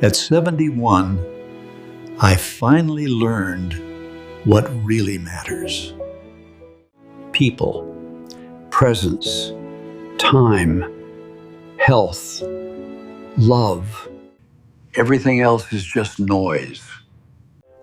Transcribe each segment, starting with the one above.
At 71, I finally learned what really matters. People, presence, time, health, love. Everything else is just noise.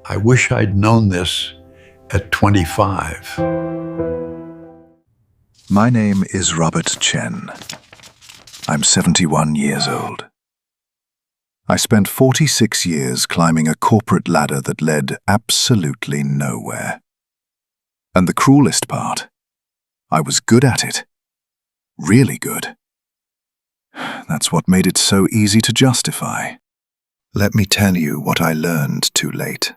I wish I'd known this at 25. My name is Robert Chen. I'm 71 years old. I spent 46 years climbing a corporate ladder that led absolutely nowhere. And the cruelest part, I was good at it. Really good. That's what made it so easy to justify. Let me tell you what I learned too late,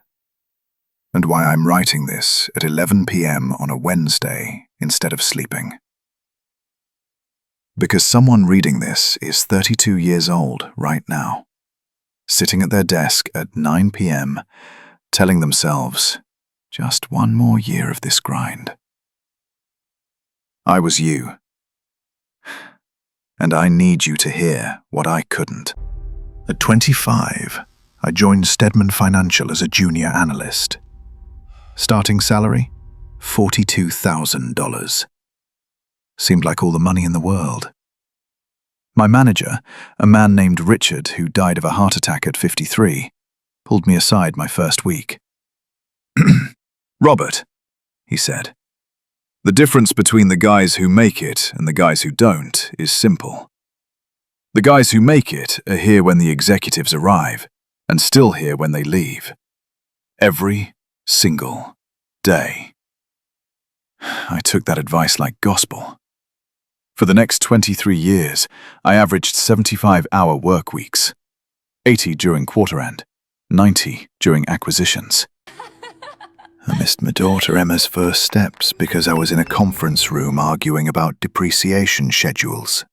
and why I'm writing this at 11 p.m. on a Wednesday instead of sleeping. Because someone reading this is 32 years old right now, sitting at their desk at 9 p.m., telling themselves, just one more year of this grind. I was you. And I need you to hear what I couldn't. At 25, I joined Stedman Financial as a junior analyst. Starting salary, $42,000. Seemed like all the money in the world. My manager, a man named Richard who died of a heart attack at 53, pulled me aside my first week. "Robert," he said, "the difference between the guys who make it and the guys who don't is simple. The guys who make it are here when the executives arrive and still here when they leave. Every single day." I took that advice like gospel. For the next 23 years, I averaged 75-hour work weeks, 80 during quarter end, 90 during acquisitions. I missed my daughter Emma's first steps because I was in a conference room arguing about depreciation schedules.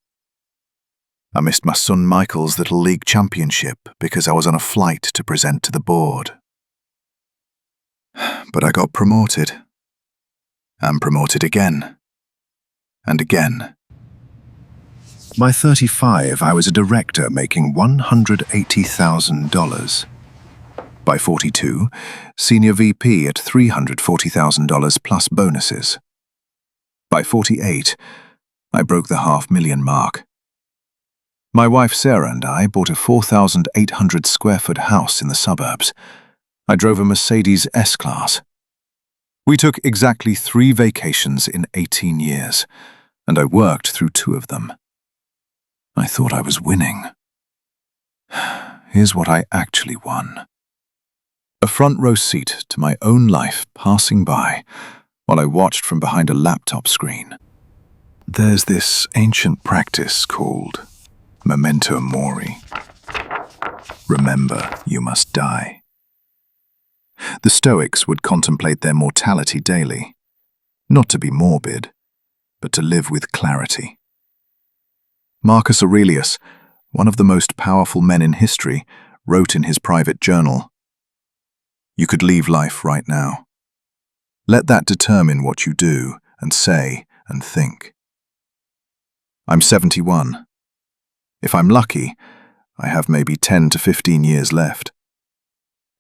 I missed my son Michael's Little League Championship because I was on a flight to present to the board. But I got promoted, and promoted again, and again. By 35, I was a director making $180,000. By 42, senior VP at $340,000 plus bonuses. By 48, I broke the $500,000 mark. My wife Sarah and I bought a 4,800 square foot house in the suburbs. I drove a Mercedes S-Class. We took exactly 3 vacations in 18 years, and I worked through 2 of them. I thought I was winning. Here's what I actually won. A front row seat to my own life passing by while I watched from behind a laptop screen. There's this ancient practice called memento mori. Remember, you must die. The Stoics would contemplate their mortality daily, not to be morbid, but to live with clarity. Marcus Aurelius, one of the most powerful men in history, wrote in his private journal, "You could leave life right now. Let that determine what you do and say and think." I'm 71. If I'm lucky, I have maybe 10 to 15 years left.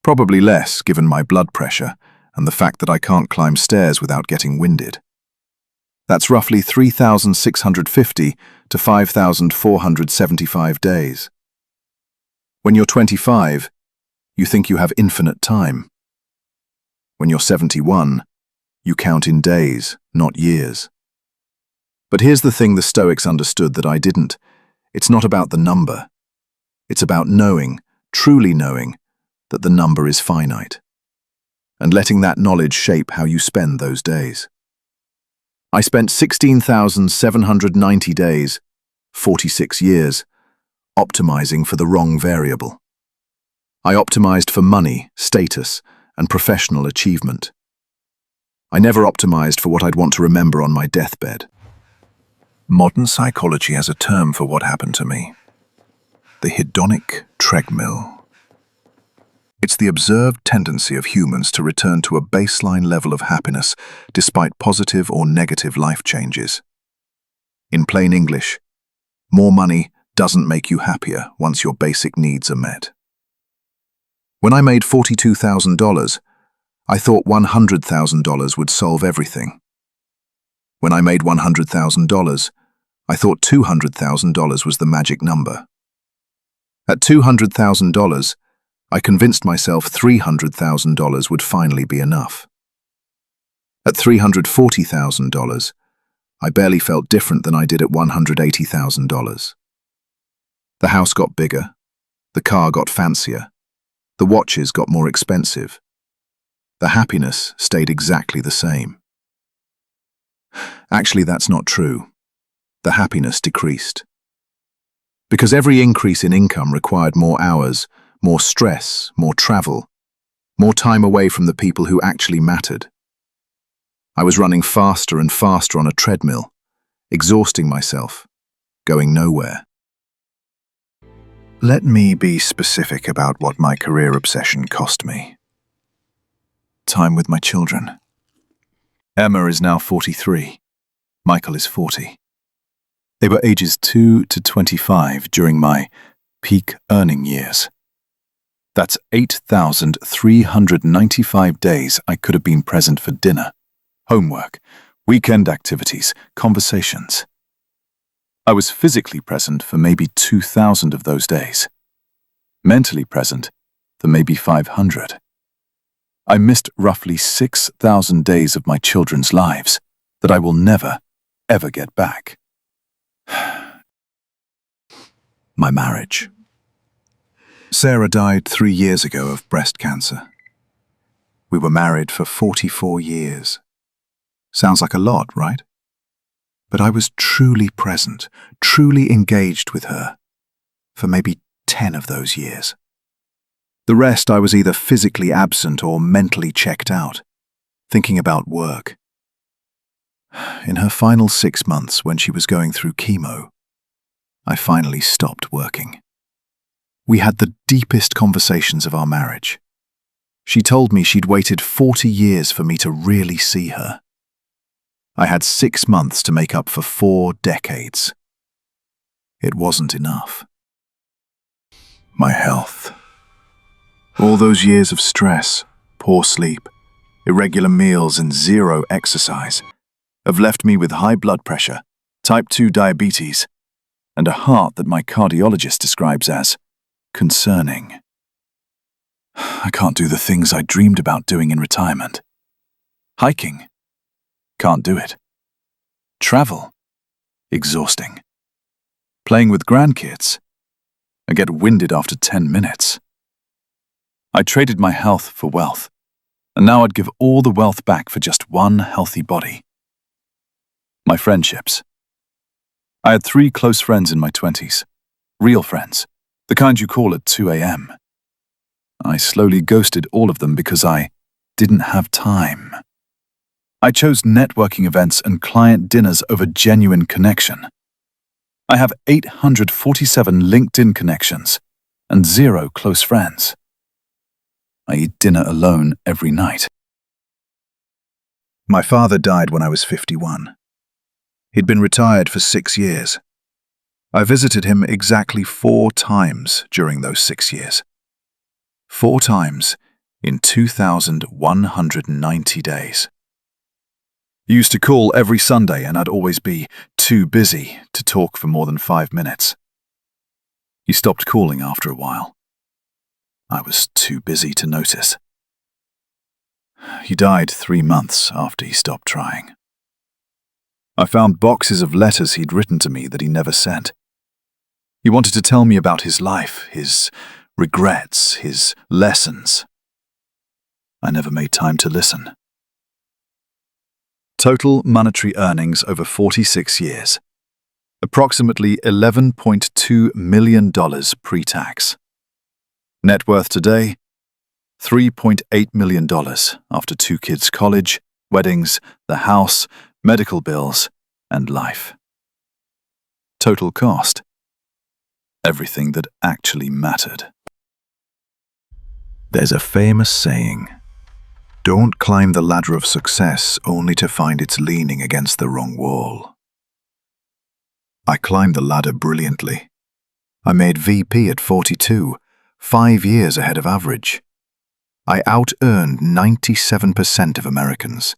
Probably less given my blood pressure and the fact that I can't climb stairs without getting winded. That's roughly 3,650 to 5,475 days. When you're 25, you think you have infinite time. When you're 71, you count in days, not years. But here's the thing the Stoics understood that I didn't. It's not about the number. It's about knowing, truly knowing, that the number is finite, and letting that knowledge shape how you spend those days. I spent 16,790 days, 46 years, optimizing for the wrong variable. I optimized for money, status, and professional achievement. I never optimized for what I'd want to remember on my deathbed. Modern psychology has a term for what happened to me: the hedonic treadmill. It's the observed tendency of humans to return to a baseline level of happiness despite positive or negative life changes. In plain English, more money doesn't make you happier once your basic needs are met. When I made $42,000, I thought $100,000 would solve everything. When I made $100,000, I thought $200,000 was the magic number. At $200,000, I convinced myself $300,000 would finally be enough. At $340,000, I barely felt different than I did at $180,000. The house got bigger, the car got fancier, the watches got more expensive. The happiness stayed exactly the same. Actually, that's not true. The happiness decreased. Because every increase in income required more hours, more stress, more travel, more time away from the people who actually mattered. I was running faster and faster on a treadmill, exhausting myself, going nowhere. Let me be specific about what my career obsession cost me. Time with my children. Emma is now 43. Michael is 40. They were ages 2 to 25 during my peak earning years. That's 8,395 days I could have been present for dinner, homework, weekend activities, conversations. I was physically present for maybe 2,000 of those days. Mentally present for maybe 500. I missed roughly 6,000 days of my children's lives that I will never, ever get back. My marriage. Sarah died 3 years ago of breast cancer. We were married for 44 years. Sounds like a lot, right? But I was truly present, truly engaged with her for maybe 10 of those years. The rest I was either physically absent or mentally checked out, thinking about work. In her final 6 months when she was going through chemo, I finally stopped working. We had the deepest conversations of our marriage. She told me she'd waited 40 years for me to really see her. I had 6 months to make up for 4 decades. It wasn't enough. My health. All those years of stress, poor sleep, irregular meals and zero exercise have left me with high blood pressure, type 2 diabetes, and a heart that my cardiologist describes as concerning. I can't do the things I dreamed about doing in retirement. Hiking. Can't do it. Travel. Exhausting. Playing with grandkids. I get winded after 10 minutes. I traded my health for wealth, and now I'd give all the wealth back for just one healthy body. My friendships. I had 3 close friends in my 20s. Real friends. The kind you call at 2 a.m. I slowly ghosted all of them because I didn't have time. I chose networking events and client dinners over genuine connection. I have 847 LinkedIn connections and 0 close friends. I eat dinner alone every night. My father died when I was 51. He'd been retired for 6 years. I visited him exactly 4 times during those 6 years. 4 times in 2,190 days. He used to call every Sunday and I'd always be too busy to talk for more than 5 minutes. He stopped calling after a while. I was too busy to notice. He died 3 months after he stopped trying. I found boxes of letters he'd written to me that he never sent. He wanted to tell me about his life, his regrets, his lessons. I never made time to listen. Total monetary earnings over 46 years. Approximately $11.2 million pre-tax. Net worth today, $3.8 million after 2 kids' college, weddings, the house, medical bills, and life. Total cost. Everything that actually mattered. There's a famous saying, don't climb the ladder of success only to find it's leaning against the wrong wall. I climbed the ladder brilliantly. I made VP at 42, 5 years ahead of average, I out-earned 97% of Americans.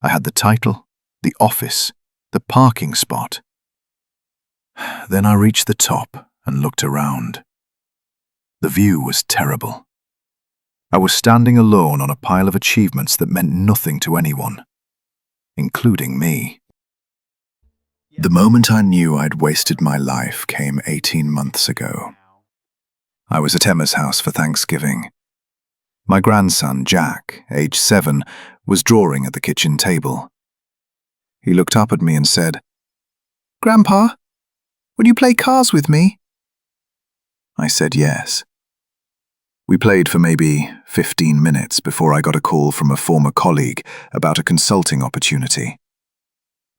I had the title, the office, the parking spot. Then I reached the top and looked around. The view was terrible. I was standing alone on a pile of achievements that meant nothing to anyone, including me. The moment I knew I'd wasted my life came 18 months ago. I was at Emma's house for Thanksgiving. My grandson, Jack, age 7, was drawing at the kitchen table. He looked up at me and said, "Grandpa, would you play cars with me?" I said yes. We played for maybe 15 minutes before I got a call from a former colleague about a consulting opportunity.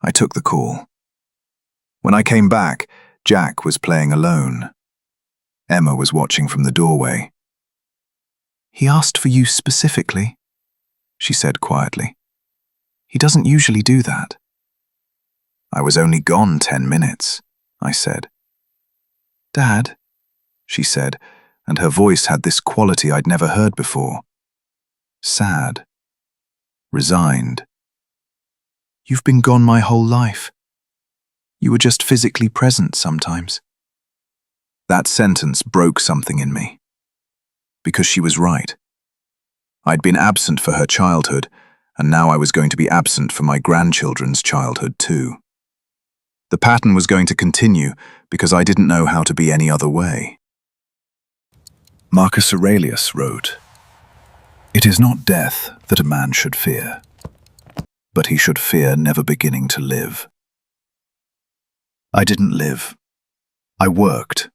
I took the call. When I came back, Jack was playing alone. Emma was watching from the doorway. "He asked for you specifically," she said quietly. "He doesn't usually do that." "I was only gone 10 minutes, I said. "Dad," she said, and her voice had this quality I'd never heard before. Sad. Resigned. "You've been gone my whole life. You were just physically present sometimes." That sentence broke something in me. Because she was right. I'd been absent for her childhood, and now I was going to be absent for my grandchildren's childhood too. The pattern was going to continue because I didn't know how to be any other way. Marcus Aurelius wrote, "It is not death that a man should fear, but he should fear never beginning to live." I didn't live. I worked.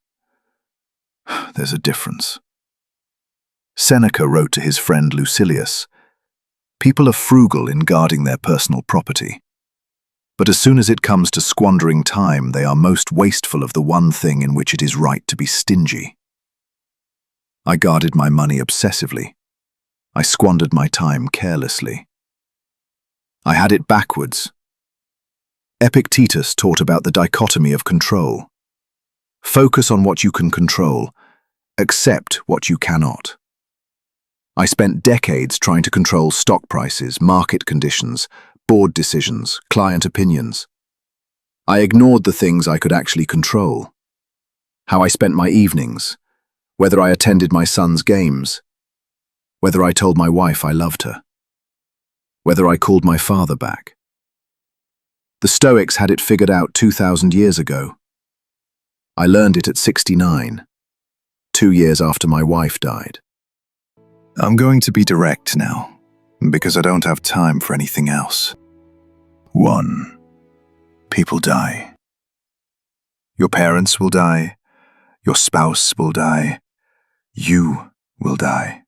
There's a difference. Seneca wrote to his friend Lucilius, "People are frugal in guarding their personal property, but as soon as it comes to squandering time, they are most wasteful of the one thing in which it is right to be stingy." I guarded my money obsessively. I squandered my time carelessly. I had it backwards. Epictetus taught about the dichotomy of control. Focus on what you can control. Accept what you cannot. I spent decades trying to control stock prices, market conditions, board decisions, client opinions. I ignored the things I could actually control. How I spent my evenings, whether I attended my son's games, whether I told my wife I loved her, whether I called my father back. The Stoics had it figured out 2,000 years ago. I learned it at 69, 2 years after my wife died. I'm going to be direct now, because I don't have time for anything else. 1. People die. Your parents will die. Your spouse will die. You will die.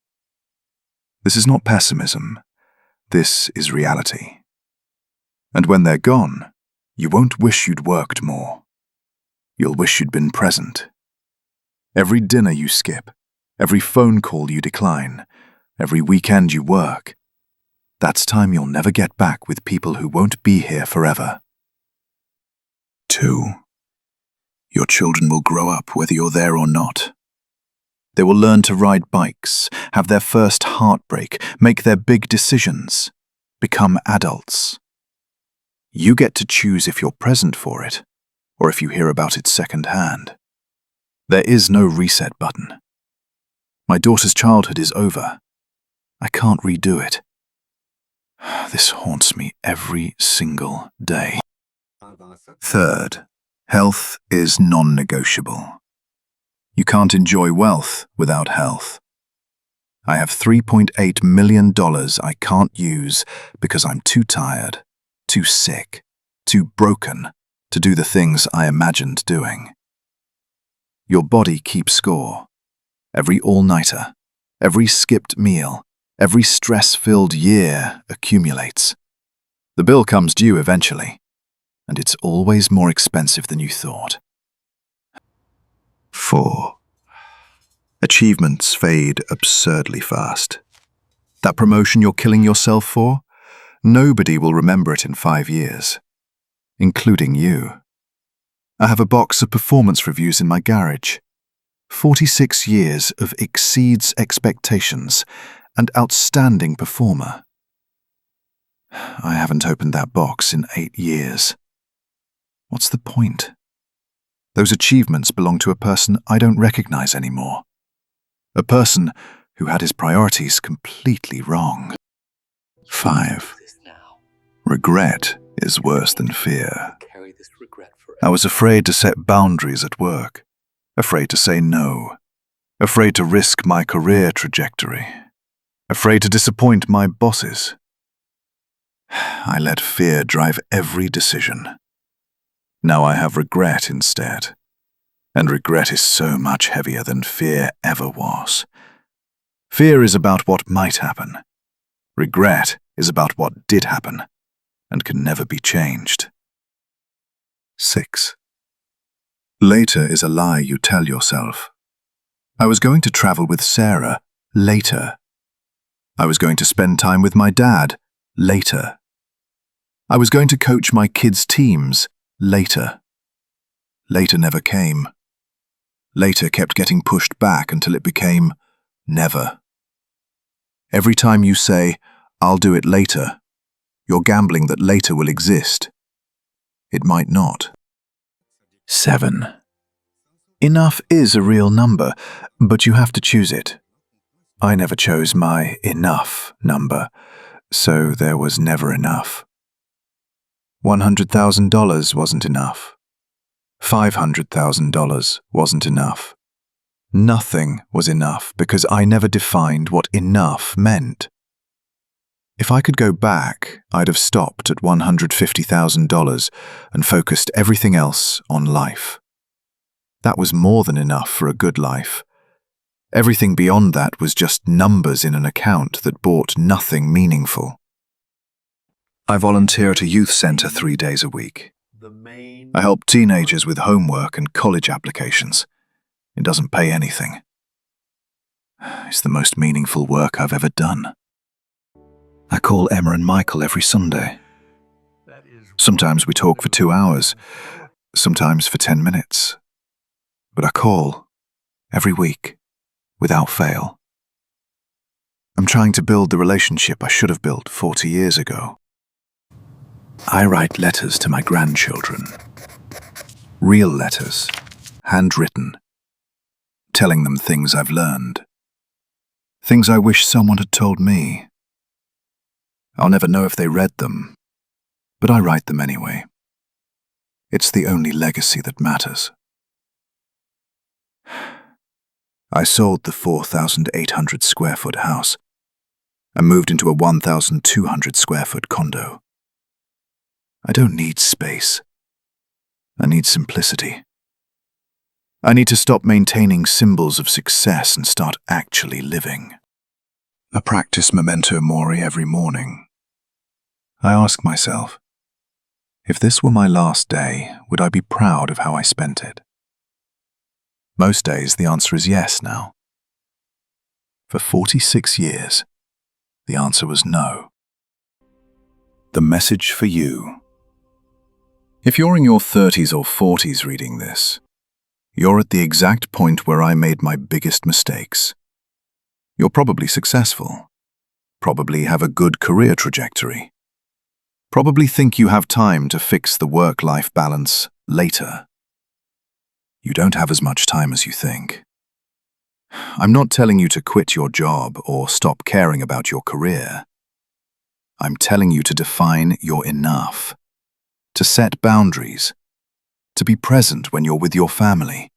This is not pessimism. This is reality. And when they're gone, you won't wish you'd worked more. You'll wish you'd been present. Every dinner you skip, every phone call you decline, every weekend you work, that's time you'll never get back with people who won't be here forever. 2. Your children will grow up whether you're there or not. They will learn to ride bikes, have their first heartbreak, make their big decisions, become adults. You get to choose if you're present for it, or if you hear about it secondhand. There is no reset button. My daughter's childhood is over. I can't redo it. This haunts me every single day. 3. Health is non-negotiable. You can't enjoy wealth without health. I have $3.8 million I can't use because I'm too tired, too sick, too broken to do the things I imagined doing. Your body keeps score. Every all-nighter, every skipped meal, every stress-filled year accumulates. The bill comes due eventually, and it's always more expensive than you thought. 4. Achievements fade absurdly fast. That promotion you're killing yourself for? Nobody will remember it in 5 years, including you. I have a box of performance reviews in my garage. 46 years of exceeds expectations and outstanding performer. I haven't opened that box in 8 years. What's the point? Those achievements belong to a person I don't recognize anymore. A person who had his priorities completely wrong. 5. Regret is worse than fear. I was afraid to set boundaries at work, afraid to say no, afraid to risk my career trajectory, afraid to disappoint my bosses. I let fear drive every decision. Now I have regret instead, and regret is so much heavier than fear ever was. Fear is about what might happen. Regret is about what did happen and can never be changed. 6. Later is a lie you tell yourself. I was going to travel with Sarah later. I was going to spend time with my dad later. I was going to coach my kids' teams later. Later never came. Later kept getting pushed back until it became never. Every time you say, "I'll do it later," you're gambling that later will exist. It might not. 7. Enough is a real number, but you have to choose it. I never chose my enough number, so there was never enough. $100,000 wasn't enough. $500,000 wasn't enough. Nothing was enough because I never defined what enough meant. If I could go back, I'd have stopped at $150,000 and focused everything else on life. That was more than enough for a good life. Everything beyond that was just numbers in an account that bought nothing meaningful. I volunteer at a youth center 3 days a week. I help teenagers with homework and college applications. It doesn't pay anything. It's the most meaningful work I've ever done. I call Emma and Michael every Sunday. Sometimes we talk for 2 hours, sometimes for 10 minutes. But I call every week, without fail. I'm trying to build the relationship I should have built 40 years ago. I write letters to my grandchildren. Real letters, handwritten, telling them things I've learned. Things I wish someone had told me. I'll never know if they read them, but I write them anyway. It's the only legacy that matters. I sold the 4,800 square foot house and moved into a 1,200 square foot condo. I don't need space. I need simplicity. I need to stop maintaining symbols of success and start actually living. I practice memento mori every morning. I ask myself, if this were my last day, would I be proud of how I spent it? Most days the answer is yes now. For 46 years, the answer was no. The message for you. If you're in your 30s or 40s reading this, you're at the exact point where I made my biggest mistakes. You're probably successful, probably have a good career trajectory, probably think you have time to fix the work-life balance later. You don't have as much time as you think. I'm not telling you to quit your job or stop caring about your career. I'm telling you to define your enough, to set boundaries, to be present when you're with your family,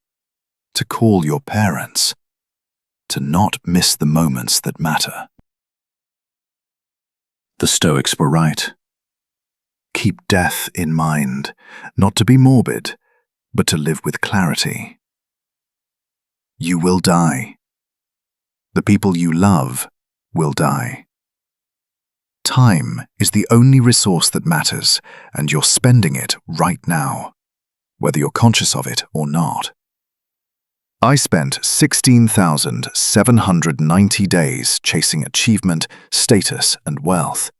to call your parents, to not miss the moments that matter. The Stoics were right. Keep death in mind, not to be morbid, but to live with clarity. You will die. The people you love will die. Time is the only resource that matters, and you're spending it right now, whether you're conscious of it or not. I spent 16,790 days chasing achievement, status, and wealth.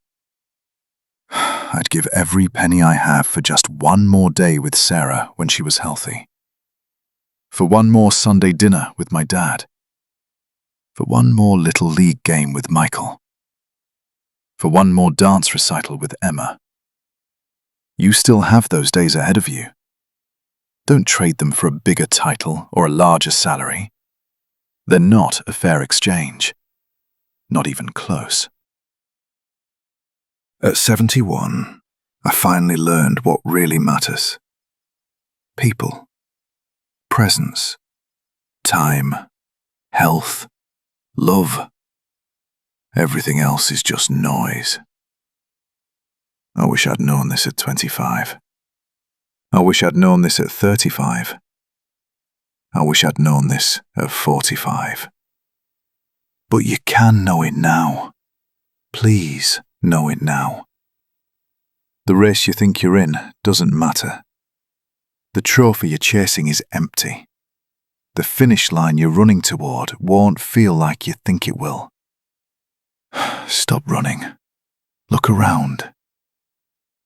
I'd give every penny I have for just one more day with Sarah when she was healthy. For one more Sunday dinner with my dad. For one more little league game with Michael. For one more dance recital with Emma. You still have those days ahead of you. Don't trade them for a bigger title or a larger salary. They're not a fair exchange. Not even close. At 71, I finally learned what really matters. People. Presence. Time. Health. Love. Everything else is just noise. I wish I'd known this at 25. I wish I'd known this at 35. I wish I'd known this at 45. But you can know it now. Please know it now. The race you think you're in doesn't matter. The trophy you're chasing is empty. The finish line you're running toward won't feel like you think it will. Stop running. Look around.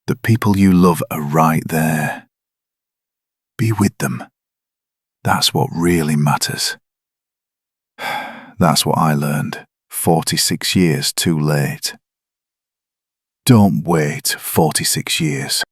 The people you love are right there. Be with them. That's what really matters. That's what I learned 46 years too late. Don't wait 46 years.